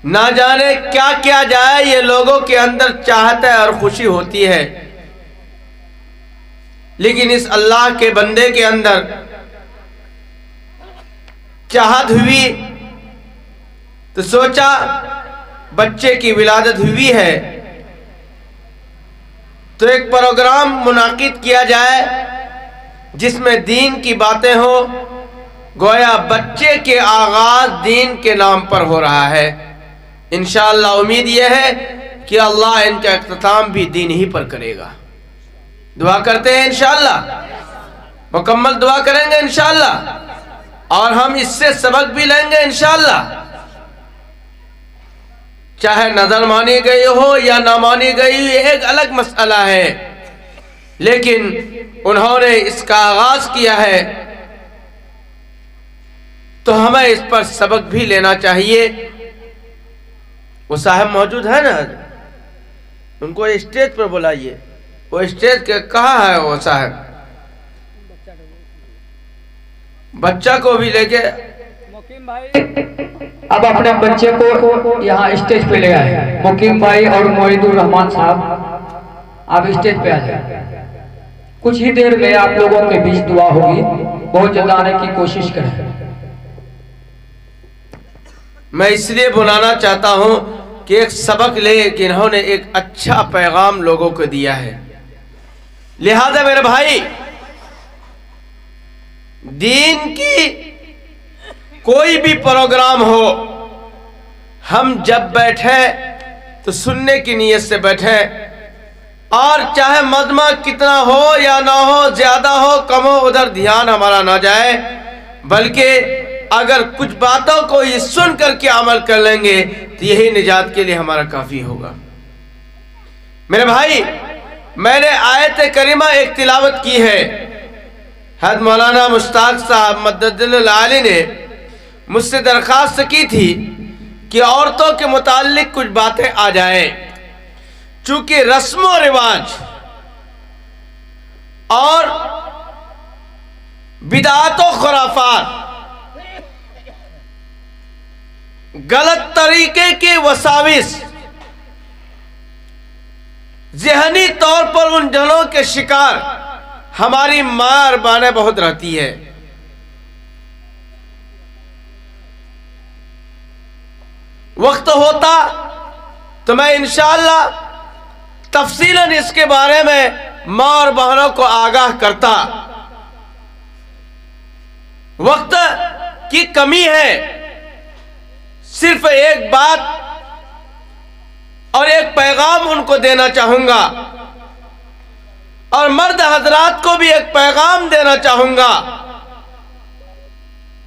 ना जाने क्या किया जाए, ये लोगों के अंदर चाहत है और खुशी होती है, लेकिन इस अल्लाह के बंदे के अंदर चाहत हुई तो सोचा बच्चे की विलादत हुई है तो एक प्रोग्राम मुनाकिद किया जाए जिसमें दीन की बातें हो, गोया बच्चे के आगाज दीन के नाम पर हो रहा है। इंशाअल्लाह उम्मीद यह है कि अल्लाह इनका इख्तिताम भी दीन ही पर करेगा। दुआ करते हैं इंशाअल्लाह, मुकम्मल दुआ करेंगे इंशाअल्लाह, और हम इससे सबक भी लेंगे इंशाअल्लाह। चाहे नजर मानी गई हो या ना मानी गई, ये एक अलग मसला है, लेकिन उन्होंने इसका आगाज किया है तो हमें इस पर सबक भी लेना चाहिए। वो साहब मौजूद है ना, उनको स्टेज पर बुलाइए। वो स्टेज के कहाँ है वो साहब? बच्चा को भी लेके मुकीम भाई अब अपने बच्चे को यहाँ स्टेज पे ले आए। मुकीम भाई और मोहिदुर रहमान साहब आप स्टेज पे आ जाए। कुछ ही देर में आप लोगों के बीच दुआ होगी, बहुत जल्द आने की कोशिश करें। मैं इसलिए बुलाना चाहता हूं कि एक सबक ले कि इन्होंने एक अच्छा पैगाम लोगों को दिया है। लिहाजा मेरे भाई, दीन की कोई भी प्रोग्राम हो, हम जब बैठे तो सुनने की नीयत से बैठे, और चाहे मजमा कितना हो या ना हो, ज्यादा हो कम हो, उधर ध्यान हमारा ना जाए, बल्कि अगर कुछ बातों को ये सुन करके अमल कर लेंगे तो यही निजात के लिए हमारा काफी होगा। मेरे भाई, मैंने आयत करीमा एक तिलावत की है। हज़रत मौलाना मुश्ताक साहब मद्दुल आली ने मुझसे दरख्वास्त की थी कि औरतों के मुताल्लिक कुछ बातें आ जाए, चूंकि रस्म और रिवाज और बिदात और खुराफात गलत तरीके के वसाविस ज़हनी तौर पर उन जनों के शिकार हमारी मां और बहनें बहुत रहती है। वक्त होता तो मैं इंशाअल्लाह तफसीलन इसके बारे में मां और बहनों को आगाह करता। वक्त की कमी है। सिर्फ एक बात और एक पैगाम उनको देना चाहूंगा, और मर्द हजरात को भी एक पैगाम देना चाहूंगा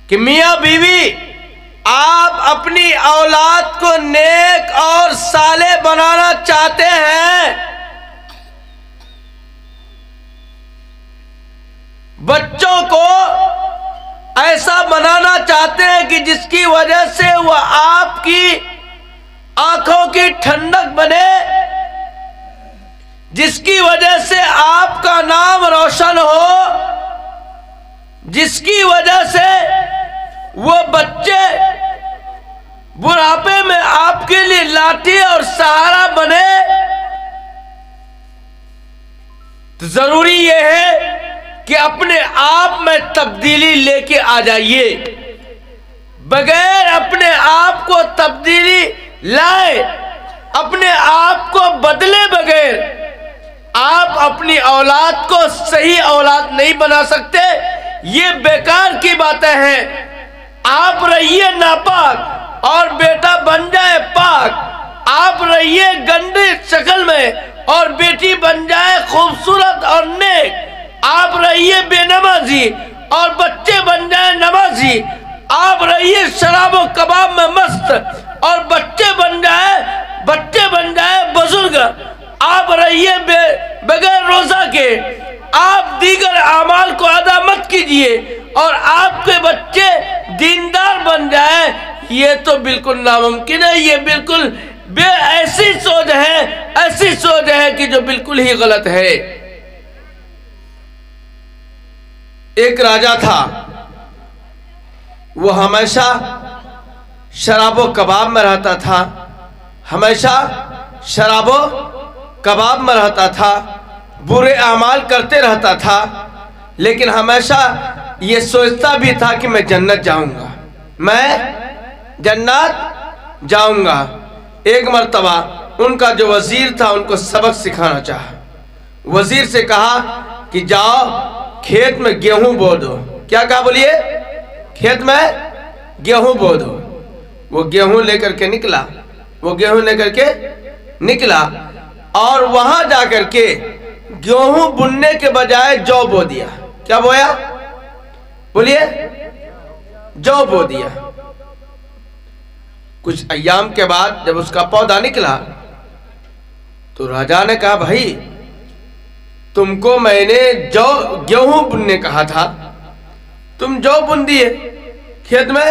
कि मियां बीवी, आप अपनी औलाद को नेक और साले बनाना चाहते हैं, बच्चों को ऐसा बनाना चाहते हैं कि जिसकी वजह से वह आपकी आंखों की ठंडक बने, जिसकी वजह से आपका नाम रोशन हो, जिसकी वजह से वो बच्चे बुढ़ापे में आपके लिए लाठी और सहारा बने। तो जरूरी यह है कि अपने आप में तब्दीली लेके आ जाइए। बगैर अपने आप को तब्दीली लाए, अपने आप को बदले बगैर आप अपनी औलाद को सही औलाद नहीं बना सकते। ये बेकार की बातें हैं। आप रहिए नापाक और बेटा बन जाए पाक। आप रहिए गंदी शक्ल में और बेटी बन जाए खूबसूरत और नेक। आप रहिए बेनमाजी और बच्चे बन जाए नमाजी। आप रहिए शराब और कबाब में मस्त और बच्चे बन जाए बुजुर्ग। आप रहिए बगैर रोजा के। आप दीगर अमाल को अदा मत कीजिए और आपके बच्चे दीनदार बन जाए, ये तो बिल्कुल नामुमकिन है। ये बिल्कुल ऐसी सोच है कि जो बिल्कुल ही गलत है। एक राजा था, वो हमेशा शराबो कबाब में रहता था, हमेशा शराबो कबाब में रहता था, बुरे अमाल करते रहता था, लेकिन हमेशा ये सोचता भी था कि मैं जन्नत जाऊंगा, मैं जन्नत जाऊंगा। एक मर्तबा उनका जो वजीर था उनको सबक सिखाना चाहा। वजीर से कहा कि जाओ खेत में गेहूं बो दो। क्या कहा बोलिए? खेत में गेहूं बो दो। वो गेहूं लेकर के निकला, वो गेहूं लेकर के निकला और वहां जाकर के गेहूं बुनने के बजाय जौ बो दिया। क्या बोया? बोलिए, जौ बो दिया। कुछ अय्याम के बाद जब उसका पौधा निकला तो राजा ने कहा, भाई तुमको मैंने जौ गेहूं बुनने कहा था, तुम जौ बुन दिए, खेत में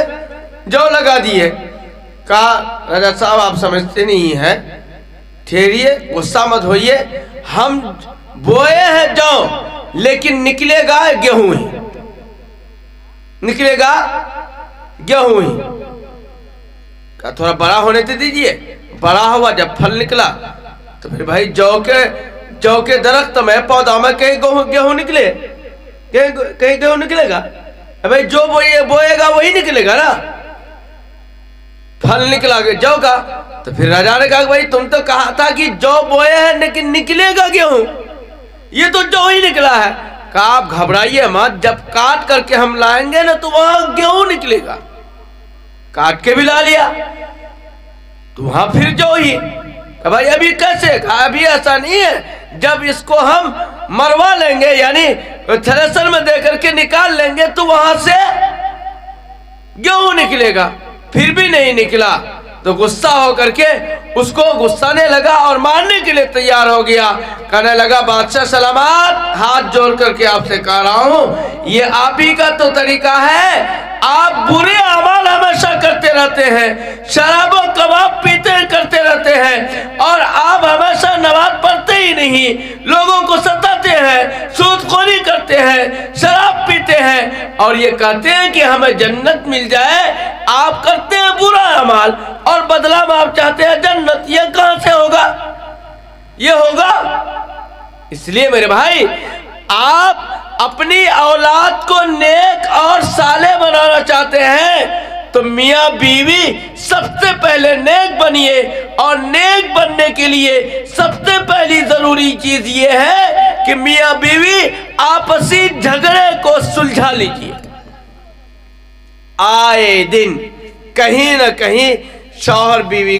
जौ लगा दिए। कहा, राजा साहब आप समझते नहीं हैं, ठहरिए, गुस्सा मत होइए, हम बोए हैं जौ लेकिन निकलेगा गेहूं ही, निकलेगा गेहूं ही। कहा थोड़ा बड़ा होने तो दीजिए। बड़ा हुआ, जब फल निकला तो फिर भाई जौ के दरख्त में, पौधा में कहीं गेहूं निकले, कहीं गेहूं निकलेगा? भाई जो बोएगा वही निकलेगा ना। फल निकला जौ का, तो फिर राजा ने कहा, भाई तुम तो कहा था कि जौ बोए हैं लेकिन निकलेगा गेहूं, ये तो जौ ही निकला है। कहा आप घबराइए मत, जब काट करके हम लाएंगे ना तो वहां गेहूं निकलेगा। काट के भी ला लिया तो वहां फिर जौ ही। भाई अभी कैसे? कहा अभी ऐसा नहीं है, जब इसको हम मरवा लेंगे यानी थ्रेसर में दे करके निकाल लेंगे तो वहां से गेहूं निकलेगा। फिर भी नहीं निकला तो गुस्सा होकर के उसको गुस्साने लगा और मारने के लिए तैयार हो गया। कहने लगा, बादशाह सलामत, हाथ जोड़ करके आपसे कह रहा हूं, ये आप ही का तो तरीका है, आप बुरे अमाल हमेशा करते रहते हैं, शराब और कबाब पीते करते रहते हैं और आप हमेशा नमाज पढ़ते ही नहीं, लोगों को सताते हैं, सूदखोरी करते हैं, शराब पीते हैं और ये कहते हैं कि हमें जन्नत मिल जाए। आप करते हैं बुरा अमाल और बदला में आप चाहते हैं जन्नत। ये कहां से होगा? ये होगा। इसलिए मेरे भाई, आप अपनी औलाद को नेक और साले बनाना चाहते हैं तो मियाँ बीवी सबसे पहले नेक बनिए, और नेक बनने के लिए सबसे पहली जरूरी चीज ये है कि मियाँ बीवी आपसी झगड़े को सुलझा लीजिए। आए दिन कहीं न कहीं शौहर बीवी